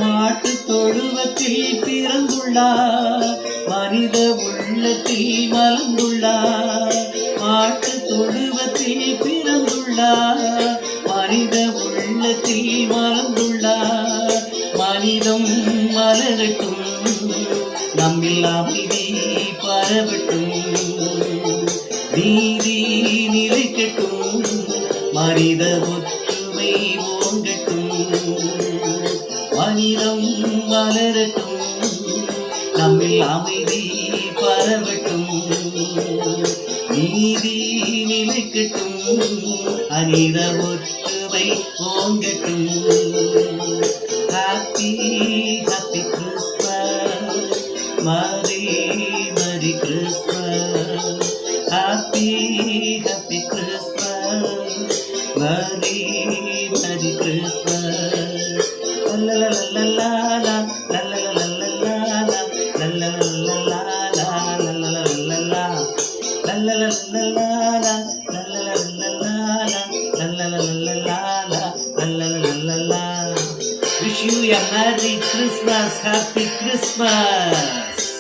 மாட்டு தொழுவத்தில் பிறந்துள்ளார், மனித உள்ளத்தில் மலர்ந்துள்ளார். மாட்டு தொழுவத்தில் பிறந்துள்ளார், மனித உள்ளத்தில் மலர்ந்துள்ளார். மனிதம் மலரட்டும், நம்மில் அமைதி பரவட்டும். நீதி நிலைக்கட்டும், மனித ஒற்றுமை ஓங்கட்டும். மனிதம் மலரட்டும், நம்மில் அமைதி பரவட்டும். நீதி நிலைக்கட்டும், மனித ஒற்றுமை ஓங்கட்டும். Happy happy Christmas, merry merry Christmas. Happy happy Christmas, merry merry Christmas. லல்லலல்லலலா, லல்லலல்லலலா, லல்லலல்லலலா, லல்லலல்லலலா, லல்லலல்லலலா, லல்லலல்லலலா. Wish you a Merry Christmas, Happy Christmas.